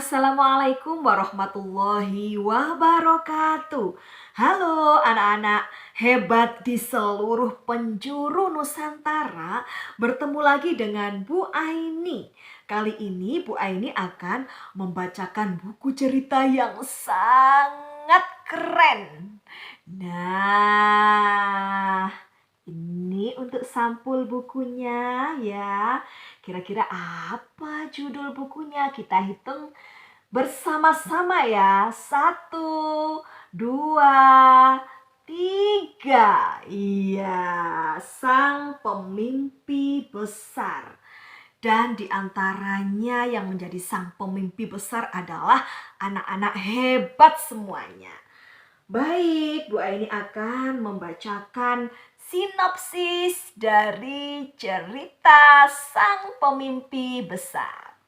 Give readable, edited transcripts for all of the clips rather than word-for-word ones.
Assalamualaikum warahmatullahi wabarakatuh. Halo anak-anak hebat di seluruh penjuru Nusantara. Bertemu lagi dengan Bu Aini. Kali ini Bu Aini akan membacakan buku cerita yang sangat keren. Nah, ini untuk sampul bukunya ya. Kira-kira apa judul bukunya? Kita hitung bersama-sama ya. 1, 2, 3. Iya, Sang Pemimpi Besar. Dan diantaranya yang menjadi sang pemimpi besar adalah anak-anak hebat semuanya. Baik, Bu Aini akan membacakan sinopsis dari cerita Sang Pemimpi Besar.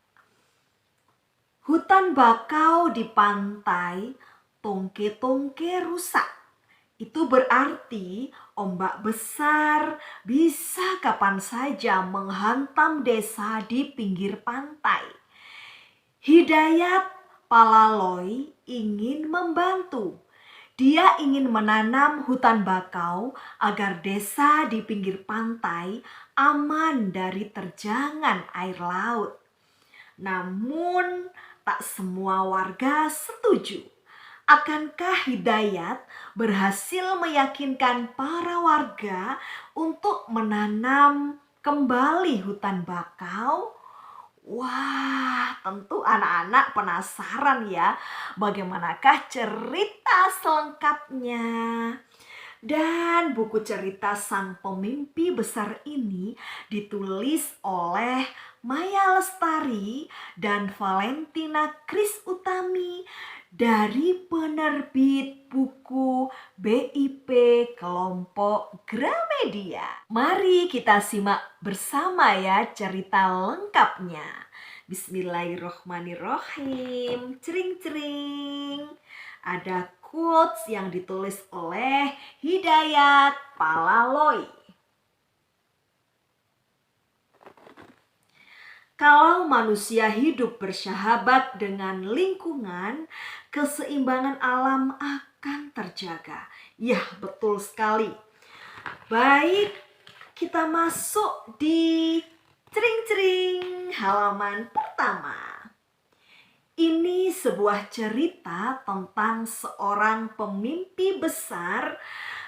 Hutan bakau di pantai, tongke-tongke rusak. Itu berarti ombak besar bisa kapan saja menghantam desa di pinggir pantai. Hidayat Palaloi ingin membantu. Dia ingin menanam hutan bakau agar desa di pinggir pantai aman dari terjangan air laut. Namun, tak semua warga setuju. Akankah Hidayat berhasil meyakinkan para warga untuk menanam kembali hutan bakau? Wah, tentu anak-anak penasaran ya, bagaimanakah cerita selengkapnya. Dan buku cerita Sang Pemimpi Besar ini ditulis oleh Maya Lestari dan Valentina Kris Utami dari penerbit buku BIP Kelompok Gramedia. Mari kita simak bersama ya cerita lengkapnya. Bismillahirrohmanirrohim. Cering-cering. Ada quotes yang ditulis oleh Hidayat Palaloi. Kalau manusia hidup bersahabat dengan lingkungan, keseimbangan alam akan terjaga. Ya, betul sekali. Baik, kita masuk di cering-cering halaman pertama. Ini sebuah cerita tentang seorang pemimpi besar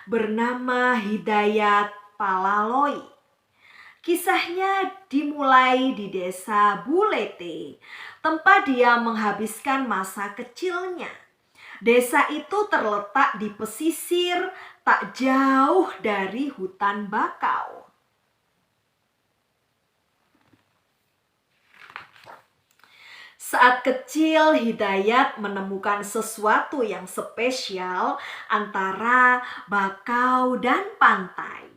bernama Hidayat Palaloi. Kisahnya dimulai di desa Bulete, tempat dia menghabiskan masa kecilnya. Desa itu terletak di pesisir tak jauh dari hutan bakau. Saat kecil, Hidayat menemukan sesuatu yang spesial antara bakau dan pantai.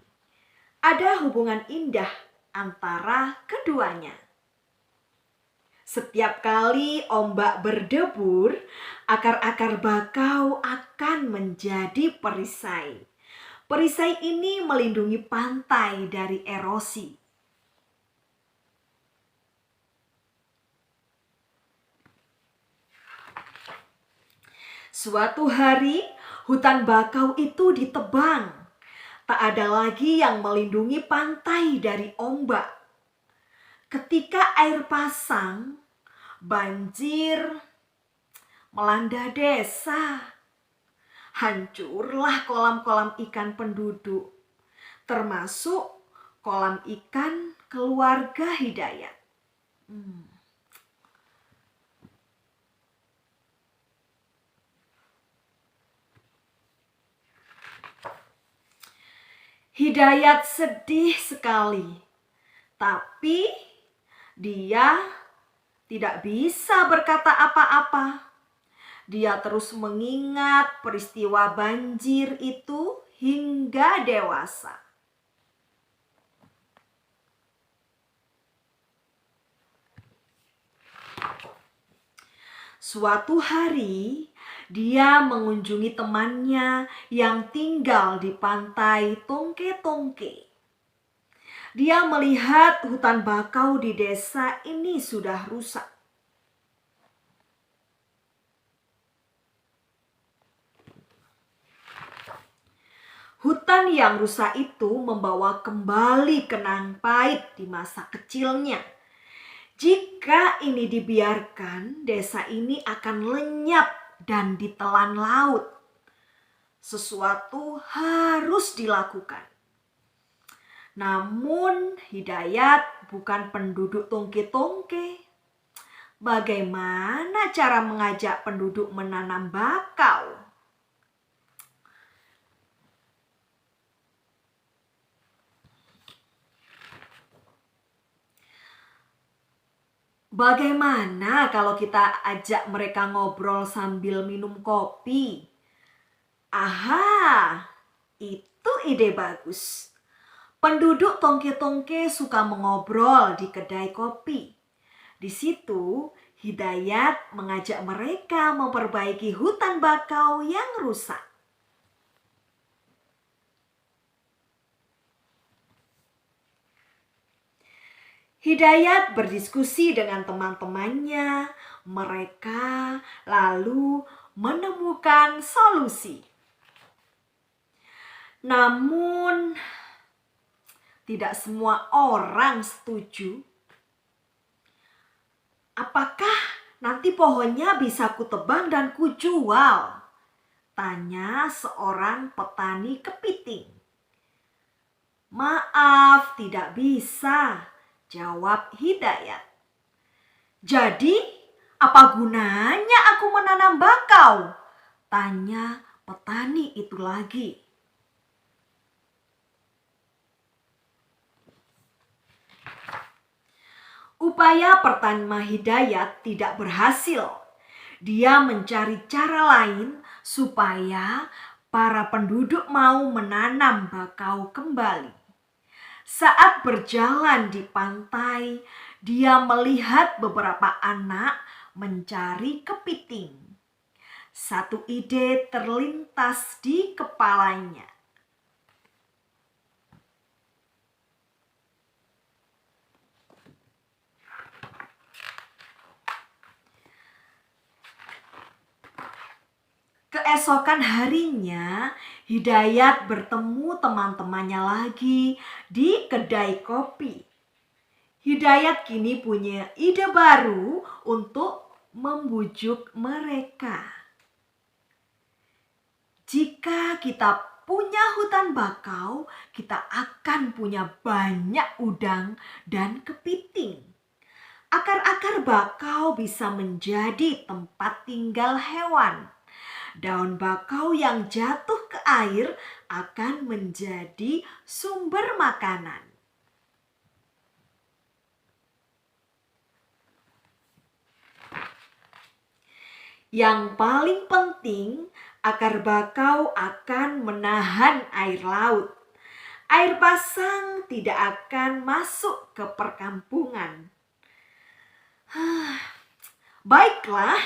Ada hubungan indah antara keduanya. Setiap kali ombak berdebur, akar-akar bakau akan menjadi perisai. Perisai ini melindungi pantai dari erosi. Suatu hari, hutan bakau itu ditebang. Tak ada lagi yang melindungi pantai dari ombak. Ketika air pasang, banjir melanda desa. Hancurlah kolam-kolam ikan penduduk, termasuk kolam ikan keluarga Hidayat. Hidayat sedih sekali, tapi dia tidak bisa berkata apa-apa. Dia terus mengingat peristiwa banjir itu hingga dewasa. Suatu hari, dia mengunjungi temannya yang tinggal di pantai Tongke-Tongke. Dia melihat hutan bakau di desa ini sudah rusak. Hutan yang rusak itu membawa kembali kenang pahit di masa kecilnya. Jika ini dibiarkan, desa ini akan lenyap dan ditelan laut. Sesuatu harus dilakukan. Namun Hidayat bukan penduduk tongke-tongke. Bagaimana cara mengajak penduduk menanam bakau? Bagaimana kalau kita ajak mereka ngobrol sambil minum kopi? Aha, itu ide bagus. Penduduk tongke-tongke suka mengobrol di kedai kopi. Di situ, Hidayat mengajak mereka memperbaiki hutan bakau yang rusak. Hidayat berdiskusi dengan teman-temannya. Mereka lalu menemukan solusi. Namun, tidak semua orang setuju. Apakah nanti pohonnya bisa kutebang dan kujual? Tanya seorang petani kepiting. Maaf, tidak bisa, jawab Hidayat. Jadi, apa gunanya aku menanam bakau? Tanya petani itu lagi. Upaya pertama Hidayat tidak berhasil. Dia mencari cara lain supaya para penduduk mau menanam bakau kembali. Saat berjalan di pantai, dia melihat beberapa anak mencari kepiting. Satu ide terlintas di kepalanya. Keesokan harinya, Hidayat bertemu teman-temannya lagi di kedai kopi. Hidayat kini punya ide baru untuk membujuk mereka. Jika kita punya hutan bakau, kita akan punya banyak udang dan kepiting. Akar-akar bakau bisa menjadi tempat tinggal hewan. Daun bakau yang jatuh ke air akan menjadi sumber makanan. Yang paling penting, akar bakau akan menahan air laut. Air pasang tidak akan masuk ke perkampungan. Baiklah,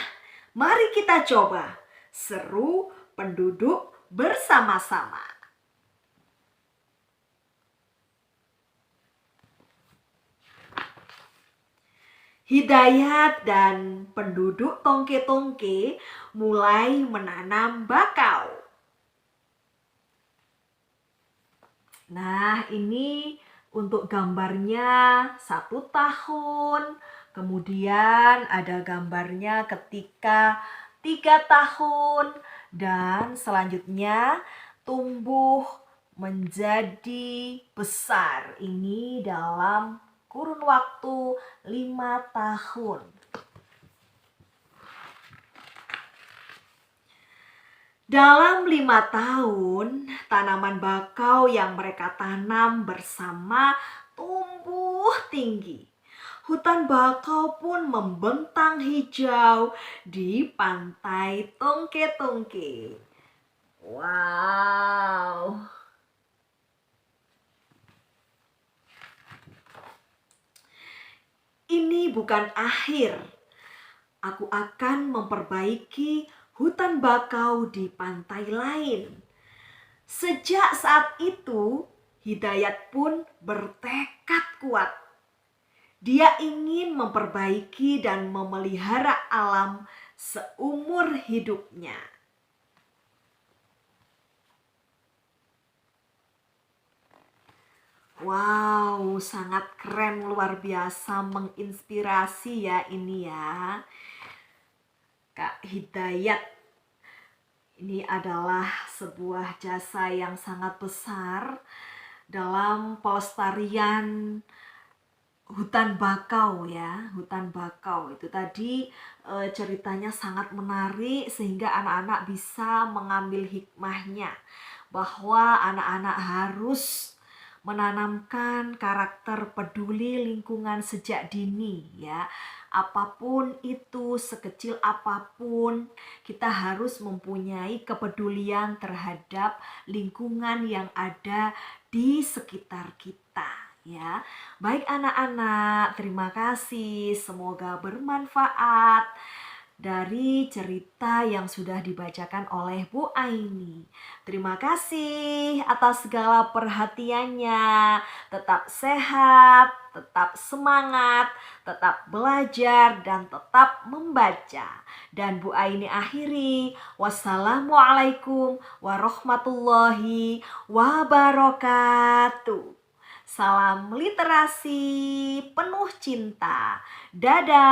mari kita coba. Seru penduduk bersama-sama. Hidayat dan penduduk tongke-tongke mulai menanam bakau. Nah, ini untuk gambarnya 1 tahun. Kemudian ada gambarnya ketika 3 tahun. Dan selanjutnya tumbuh menjadi besar. Ini dalam kurun waktu 5 tahun. Dalam 5 tahun, tanaman bakau yang mereka tanam bersama tumbuh tinggi. Hutan bakau pun membentang hijau di pantai tongke-tongke. Wow. Ini bukan akhir. Aku akan memperbaiki hutan bakau di pantai lain. Sejak saat itu, Hidayat pun bertekad kuat. Dia ingin memperbaiki dan memelihara alam seumur hidupnya. Wow, sangat keren, luar biasa, menginspirasi ya ini ya. Kak Hidayat, ini adalah sebuah jasa yang sangat besar dalam pelestarian hutan bakau ya. Hutan bakau itu tadi ceritanya sangat menarik sehingga anak-anak bisa mengambil hikmahnya bahwa anak-anak harus menanamkan karakter peduli lingkungan sejak dini ya. Apapun itu, sekecil apapun, kita harus mempunyai kepedulian terhadap lingkungan yang ada di sekitar kita ya. Baik anak-anak, terima kasih. Semoga bermanfaat dari cerita yang sudah dibacakan oleh Bu Aini. Terima kasih atas segala perhatiannya. Tetap sehat, tetap semangat, tetap belajar, dan tetap membaca. Dan Bu Aini akhiri, wassalamualaikum warahmatullahi wabarakatuh. Salam literasi penuh cinta. Dadah.